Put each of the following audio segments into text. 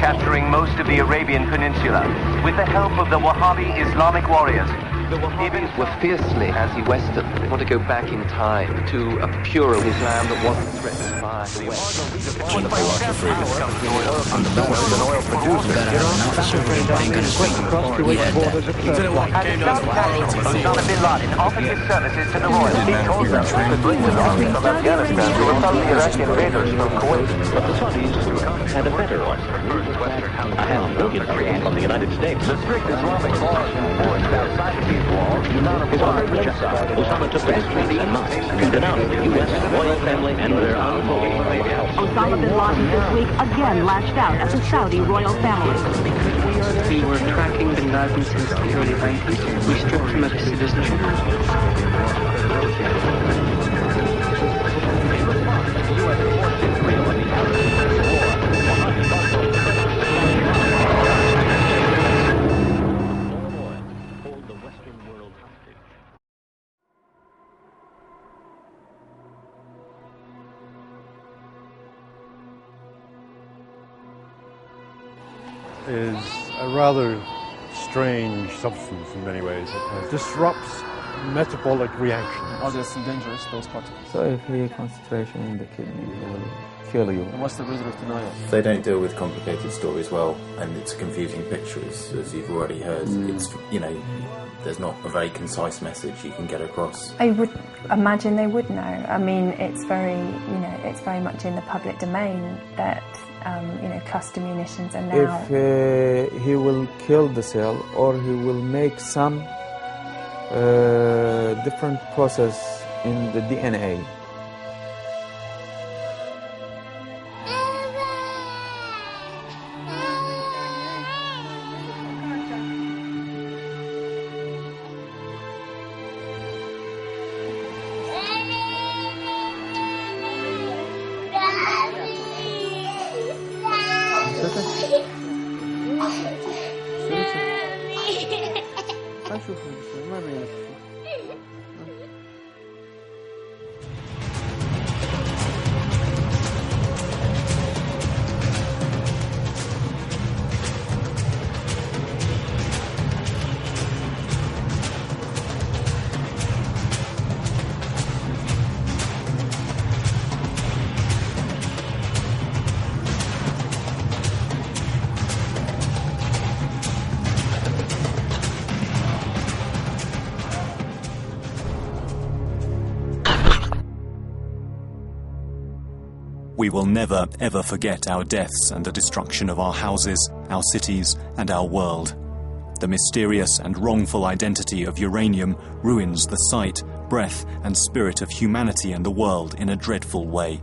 capturing most of the Arabian Peninsula with the help of the Wahhabi Islamic warriors. The Wahhabis were fiercely anti-Western. They want to go back in time to a purer Islam that wasn't threatened by the West. When the Iraqi freedom under the West, an oil producer, Iran ain't gonna swing across the borders of Turkey. Osama bin Laden offered his services to the royals. He told them he could bring the army from Afghanistan to repel the Iraqi invaders from Kuwait. But the Saudis had a better offer. A $500 million from the United States. The strict Islamic laws enforced outside of these walls do not apply to genocide. Osama took the streets and mosques and denounced the U.S. royal family and their unholy Osama bin Laden this week again lashed out at the Saudi royal family. We were tracking bin Laden since the early 90s. We stripped him of his citizenship. Is a rather strange substance in many ways. It disrupts metabolic reactions. Are they still dangerous, those particles? So if you concentration in the kidney, it will kill you. And what's the result of denial? They don't deal with complicated stories well, and it's a confusing picture, as you've already heard. It's, you know, there's not a very concise message you can get across. I would imagine they would know. I mean, it's very, it's very much in the public domain that, cluster munitions are now... If he will kill the cell, or he will make some different process in the DNA. We will never, ever forget our deaths and the destruction of our houses, our cities, and our world. The mysterious and wrongful identity of uranium ruins the sight, breath, and spirit of humanity and the world in a dreadful way.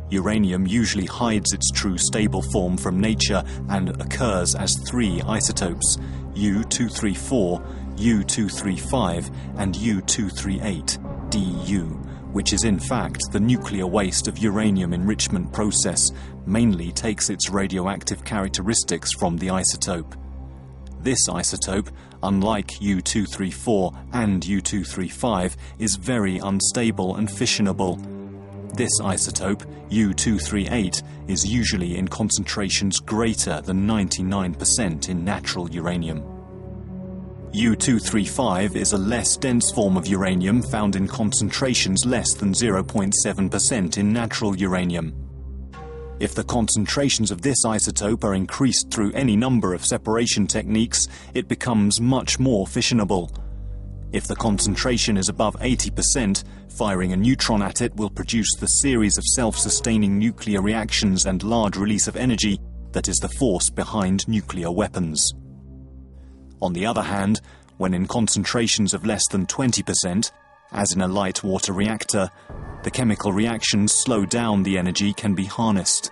Uranium usually hides its true stable form from nature and occurs as 3 isotopes, U-234, U-235, and U-238, DU, which is in fact the nuclear waste of uranium enrichment process, mainly takes its radioactive characteristics from the isotope. This isotope, unlike U-234 and U-235, is very unstable and fissionable. This isotope, U-238, is usually in concentrations greater than 99% in natural uranium. U-235 is a less dense form of uranium found in concentrations less than 0.7% in natural uranium. If the concentrations of this isotope are increased through any number of separation techniques, it becomes much more fissionable. If the concentration is above 80%, firing a neutron at it will produce the series of self-sustaining nuclear reactions and large release of energy that is the force behind nuclear weapons. On the other hand, when in concentrations of less than 20%, as in a light water reactor, the chemical reactions slow down the energy can be harnessed.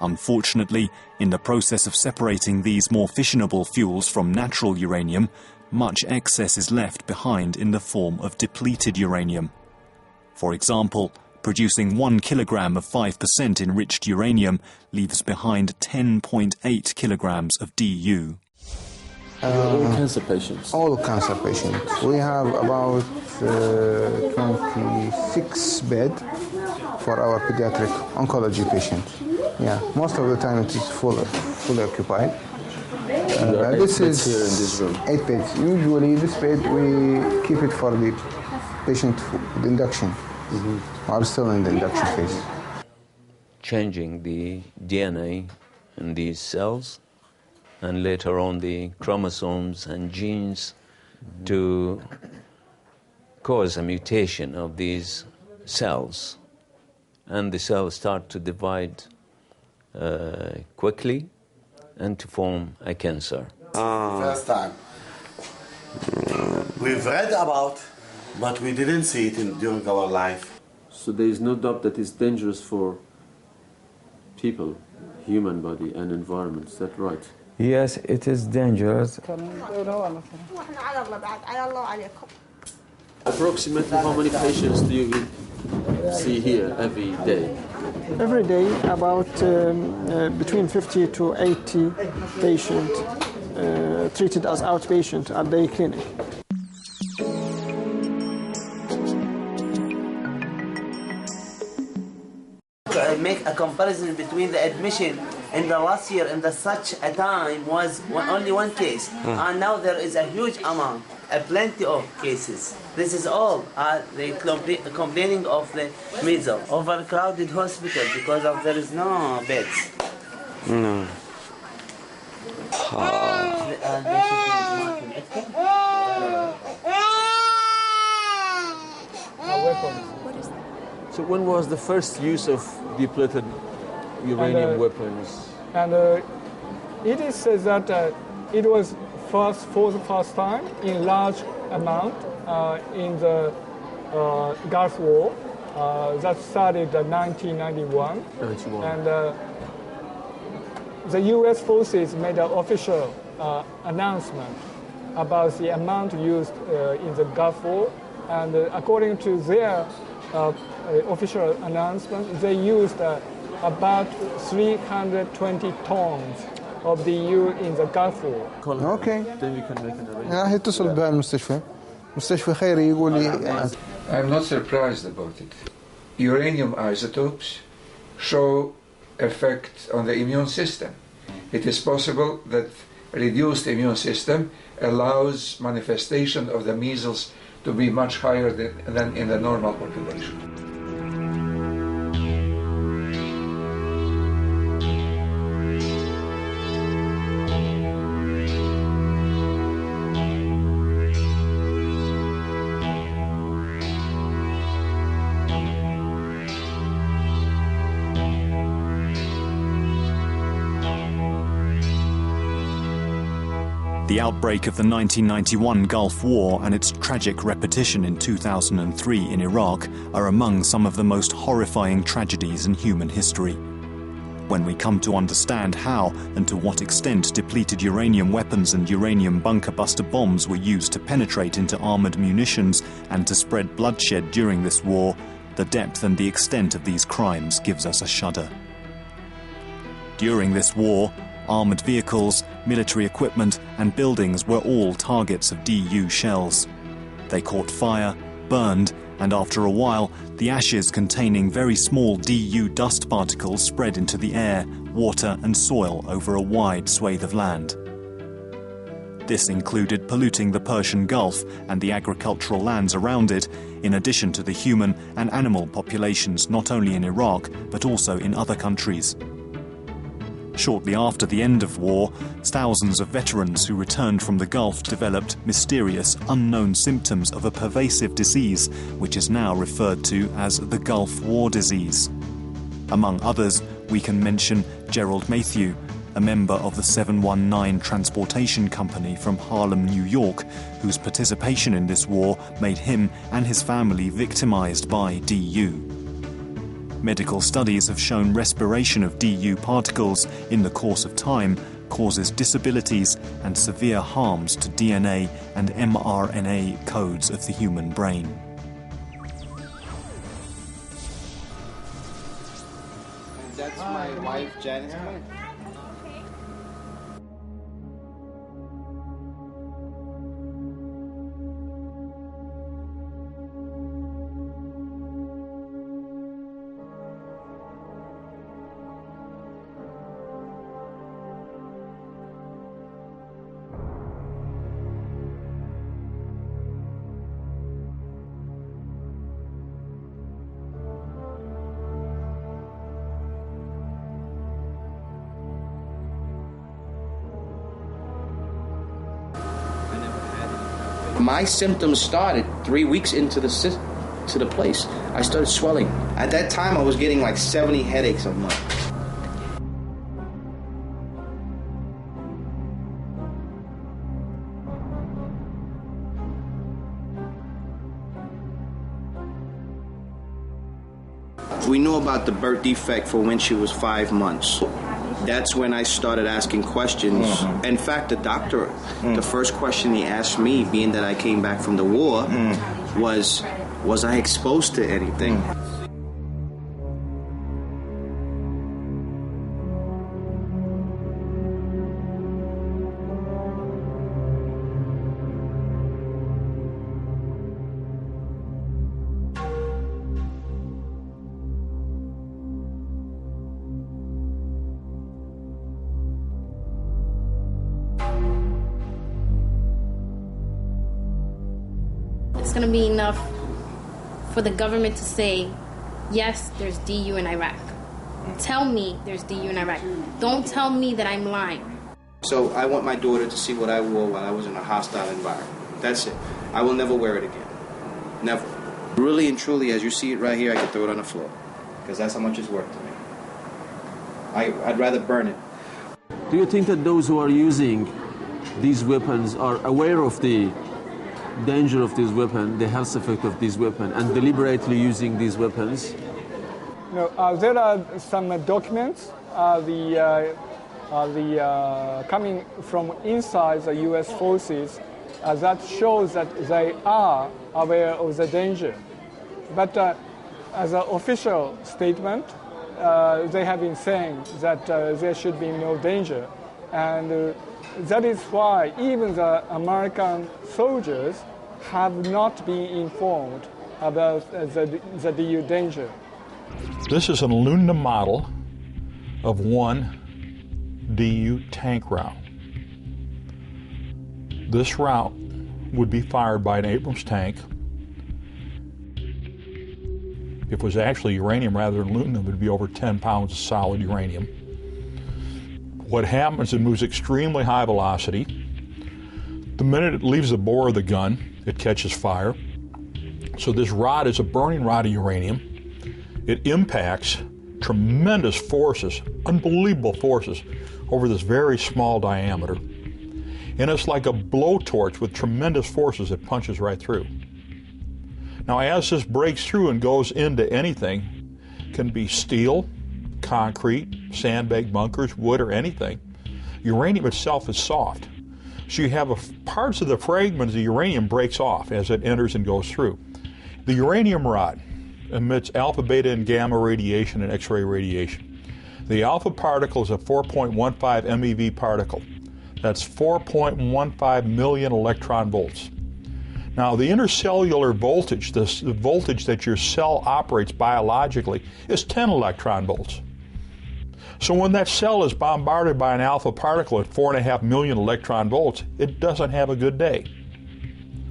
Unfortunately, in the process of separating these more fissionable fuels from natural uranium, much excess is left behind in the form of depleted uranium. For example, producing 1 kilogram of 5% enriched uranium leaves behind 10.8 kilograms of DU. All cancer patients? All cancer patients. We have about 26 beds for our pediatric oncology patients. Yeah, most of the time it is fully occupied. This is here in this room. 8 beds. Usually this bed we keep it for the patient with induction. Are still in the induction phase. Changing the DNA in these cells and later on the chromosomes and genes to cause a mutation of these cells, and the cells start to divide quickly and to form a cancer. First time. We've read about, but we didn't see it during our life. So there is no doubt that it's dangerous for people, human body and environment, is that right? Yes, it is dangerous. Approximately how many patients do you see here every day? Every day, about between 50 to 80 patients treated as outpatient at the clinic. Make a comparison between the admission in the last year and the such a time was only one case, and now there is a huge amount, plenty of cases. This is all the complaining of the measles, overcrowded hospital because of there is no beds. No. So when was the first use of depleted uranium weapons? And it is said that it was for the first time in large amount in the Gulf War. That started in 1991. And the U.S. forces made an official announcement about the amount used in the Gulf War. And according to their official announcement, they used about 320 tons of DU in the Gulf War. Okay. Then we can make an arrangement. راح يتصل بالمستشفى. مستشفى خيري يقول لي. I'm not surprised about it. Uranium isotopes show effect on the immune system. It is possible that reduced immune system allows manifestation of the measles to be much higher than in the normal population. The outbreak of the 1991 Gulf War and its tragic repetition in 2003 in Iraq are among some of the most horrifying tragedies in human history. When we come to understand how and to what extent depleted uranium weapons and uranium bunker buster bombs were used to penetrate into armored munitions and to spread bloodshed during this war, the depth and the extent of these crimes gives us a shudder. During this war, armored vehicles, military equipment and buildings were all targets of DU shells. They caught fire, burned, and after a while, the ashes containing very small DU dust particles spread into the air, water and soil over a wide swathe of land. This included polluting the Persian Gulf and the agricultural lands around it, in addition to the human and animal populations not only in Iraq but also in other countries. Shortly after the end of war, thousands of veterans who returned from the Gulf developed mysterious, unknown symptoms of a pervasive disease which is now referred to as the Gulf War disease. Among others, we can mention Gerald Matthew, a member of the 719 Transportation Company from Harlem, New York, whose participation in this war made him and his family victimized by DU. Medical studies have shown respiration of DU particles in the course of time causes disabilities and severe harms to DNA and mRNA codes of the human brain. That's my wife, Janice. My symptoms started 3 weeks into the place. I started swelling. At that time, I was getting like 70 headaches a month. We knew about the birth defect for when she was 5 months. That's when I started asking questions. In fact, the doctor, the first question he asked me, being that I came back from the war, was I exposed to anything? It's going to be enough for the government to say, yes, there's DU in Iraq. Tell me there's DU in Iraq. Don't tell me that I'm lying. So I want my daughter to see what I wore while I was in a hostile environment. That's it. I will never wear it again. Never. Really and truly, as you see it right here, I could throw it on the floor. Because that's how much it's worth to me. I'd rather burn it. Do you think that those who are using these weapons are aware of the danger of this weapon, the health effect of this weapon, and deliberately using these weapons? No, there are some documents coming from inside the U.S. forces that shows that they are aware of the danger. But as an official statement, they have been saying that there should be no danger. And that is why even the American soldiers have not been informed about the DU danger. This is an aluminum model of one DU tank round. This round would be fired by an Abrams tank. If it was actually uranium rather than aluminum, it would be over 10 pounds of solid uranium. What happens, it moves extremely high velocity. The minute it leaves the bore of the gun, it catches fire. So this rod is a burning rod of uranium. It impacts tremendous forces, unbelievable forces, over this very small diameter. And it's like a blowtorch with tremendous forces that punches right through. Now, as this breaks through and goes into anything, it can be steel, concrete, sandbag bunkers, wood, or anything. Uranium itself is soft. So you have parts of the fragments of uranium breaks off as it enters and goes through. The uranium rod emits alpha, beta, and gamma radiation and X-ray radiation. The alpha particle is a 4.15 MeV particle. That's 4.15 million electron volts. Now, the intercellular voltage, the voltage that your cell operates biologically, is 10 electron volts. So when that cell is bombarded by an alpha particle at 4.5 million electron volts, it doesn't have a good day.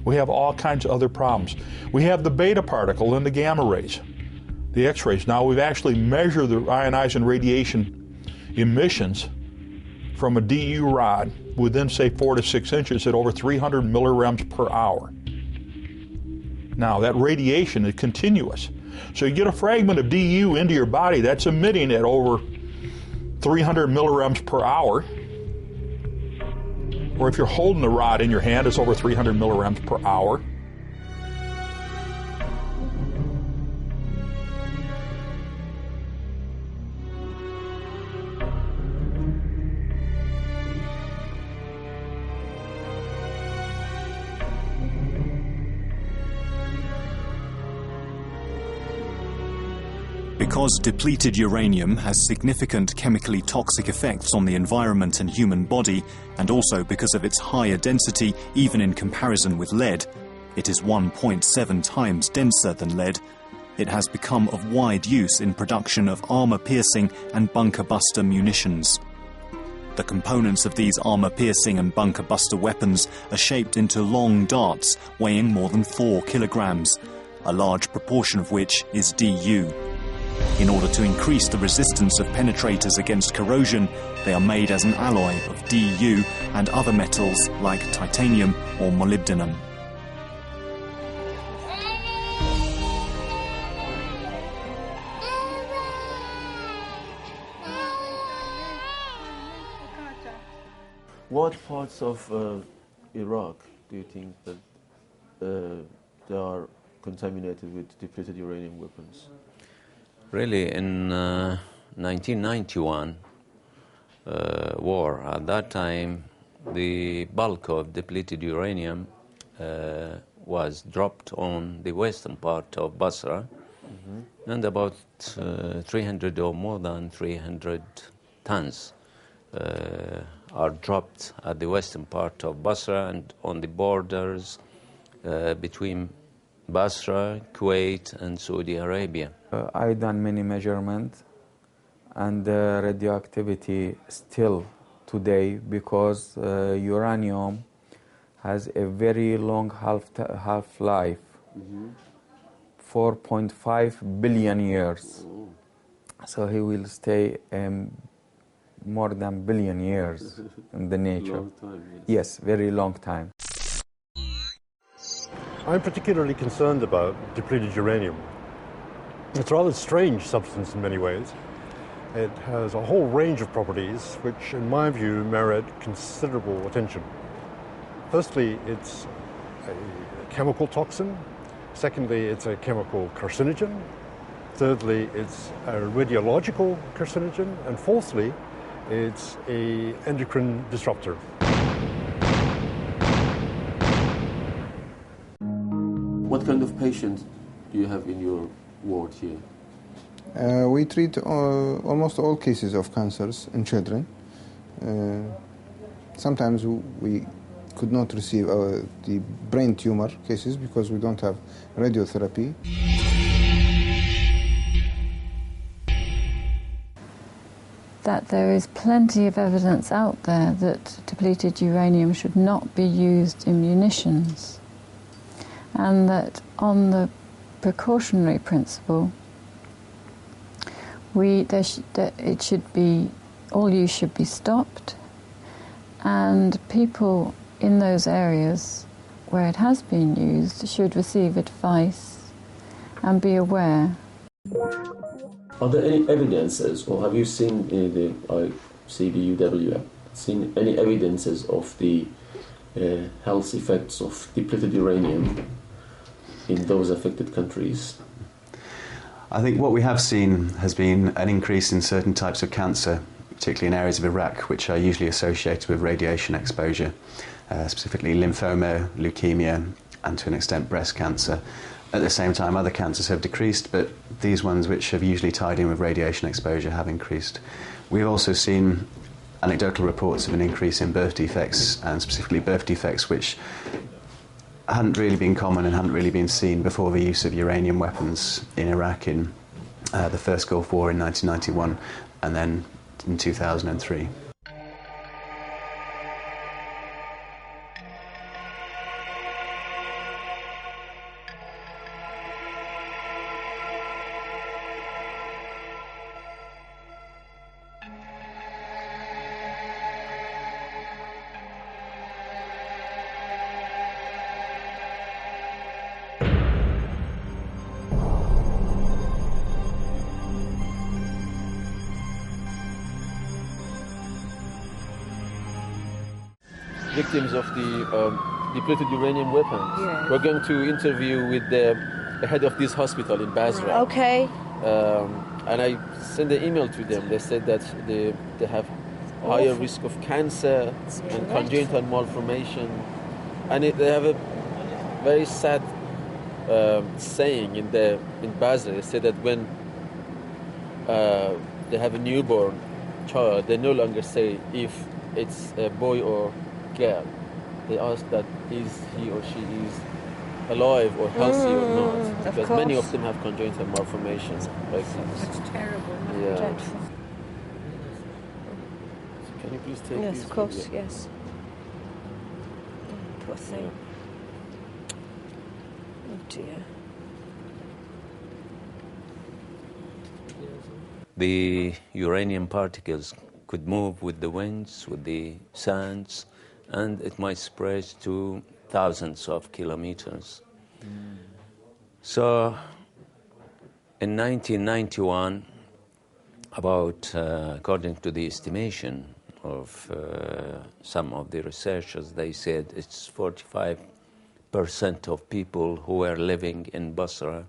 We have all kinds of other problems. We have the beta particle and the gamma rays, the X-rays. Now, we've actually measured the ionizing radiation emissions from a DU rod within, say, 4 to 6 inches at over 300 millirems per hour. Now, that radiation is continuous. So you get a fragment of DU into your body that's emitting at over 300 millirems per hour. Or if you're holding the rod in your hand, it's over 300 millirems per hour. Because depleted uranium has significant chemically toxic effects on the environment and human body, and also because of its higher density, even in comparison with lead, it is 1.7 times denser than lead, it has become of wide use in production of armor-piercing and bunker-buster munitions. The components of these armor-piercing and bunker-buster weapons are shaped into long darts weighing more than 4 kilograms, a large proportion of which is DU. In order to increase the resistance of penetrators against corrosion, they are made as an alloy of DU and other metals like titanium or molybdenum. What parts of Iraq do you think that they are contaminated with depleted uranium weapons? Really, in 1991 war, at that time, the bulk of depleted uranium was dropped on the western part of Basra, and about 300 or more than 300 tons are dropped at the western part of Basra and on the borders between Basra, Kuwait, and Saudi Arabia. I done many measurements, and the radioactivity still today, because uranium has a very long half-life, 4.5 billion years. So he will stay more than billion years in the nature. Long time, yes, very long time. I'm particularly concerned about depleted uranium. It's a rather strange substance in many ways. It has a whole range of properties which, in my view, merit considerable attention. Firstly, it's a chemical toxin. Secondly, it's a chemical carcinogen. Thirdly, it's a radiological carcinogen. And fourthly, it's an endocrine disruptor. What kind of patients do you have in your ward here? We treat almost all cases of cancers in children. Sometimes we could not receive the brain tumor cases because we don't have radiotherapy. That there is plenty of evidence out there that depleted uranium should not be used in munitions, and that on the precautionary principle, it should be, all use should be stopped, and people in those areas where it has been used should receive advice and be aware. Are there any evidences, or have you seen the ICBUW seen any evidences of the health effects of depleted uranium in those affected countries? I think what we have seen has been an increase in certain types of cancer, particularly in areas of Iraq, which are usually associated with radiation exposure, specifically lymphoma, leukemia, and to an extent breast cancer. At the same time, other cancers have decreased, but these ones which have usually tied in with radiation exposure have increased. We've also seen anecdotal reports of an increase in birth defects, and specifically birth defects which hadn't really been common and hadn't really been seen before the use of uranium weapons in Iraq in the first Gulf War in 1991 and then in 2003. Victims of the depleted uranium weapons. Yeah. We're going to interview with the head of this hospital in Basra. Okay. And I sent an email to them. They said that they have higher risk of cancer and congenital malformation. And they have a very sad saying in Basra. They said that when they have a newborn child, they no longer say if it's a boy or girl. They ask that is he or she is alive or healthy or not, because many of them have congenital malformations like this. That's terrible. Yeah. Dreadful. So can you please take Yes, these? of course, yes. Poor thing. Oh dear. The uranium particles could move with the winds, with the sands, and it might spread to thousands of kilometers. So in 1991, about, according to the estimation, of some of the researchers. They said it's 45% of people who were living in Basra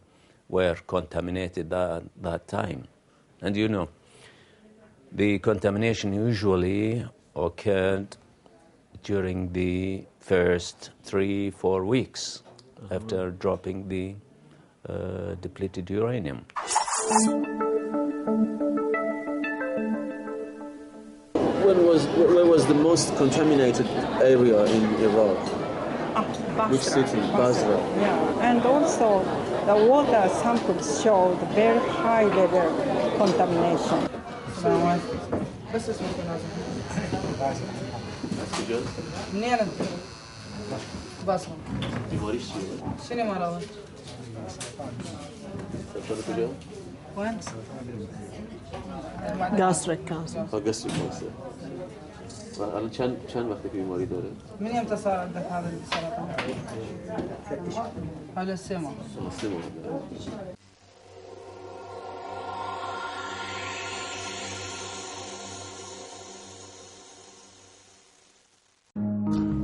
were contaminated at that time. And you know, the contamination usually occurred during the first 3-4 weeks after dropping the depleted uranium. Where was the most contaminated area in Iraq? Basra. Which city? Basra. Yeah, and also the water samples showed very high level contamination. Gastric cancer. gastric cancer. الان چند وقته که بیماری داره؟ من امتى صار عندك هذا السرطان؟ حوالي 3 ماه. 3 ماه.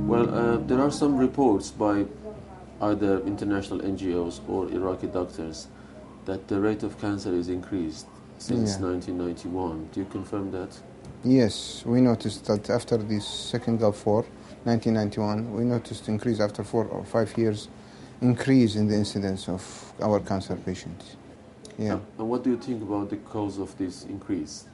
Well, there are some reports by either international NGOs or Iraqi doctors that the rate of cancer is increased since 1991. Do you confirm that? Yes, we noticed that after the second Gulf War, 1991, we noticed increase after 4 or 5 years, increase in the incidence of our cancer patients. Yeah. And what do you think about the cause of this increase?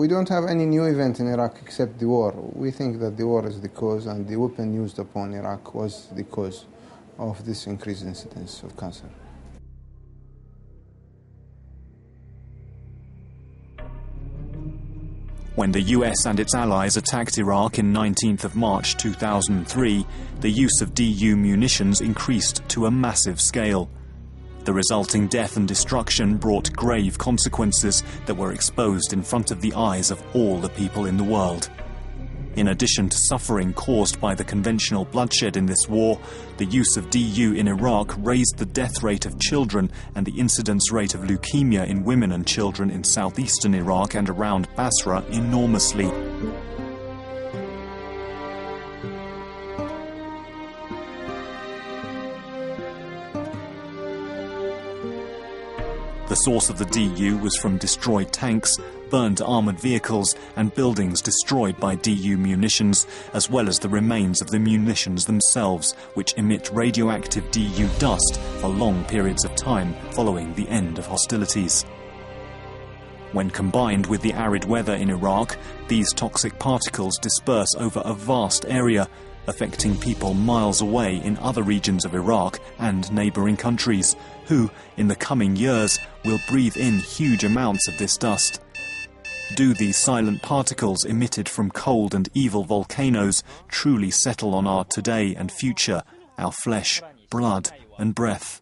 We don't have any new event in Iraq except the war. We think that the war is the cause, and the weapon used upon Iraq was the cause of this increased incidence of cancer. When the US and its allies attacked Iraq in 19th of March 2003, the use of DU munitions increased to a massive scale. The resulting death and destruction brought grave consequences that were exposed in front of the eyes of all the people in the world. In addition to suffering caused by the conventional bloodshed in this war, the use of DU in Iraq raised the death rate of children and the incidence rate of leukemia in women and children in southeastern Iraq and around Basra enormously. The source of the DU was from destroyed tanks, burnt armoured vehicles and buildings destroyed by DU munitions, as well as the remains of the munitions themselves, which emit radioactive DU dust for long periods of time following the end of hostilities. When combined with the arid weather in Iraq, these toxic particles disperse over a vast area, affecting people miles away in other regions of Iraq and neighbouring countries, who, in the coming years, will breathe in huge amounts of this dust. Do these silent particles emitted from cold and evil volcanoes truly settle on our today and future, our flesh, blood and breath?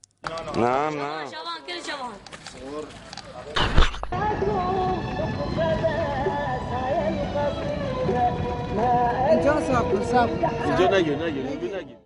اینجا نگیر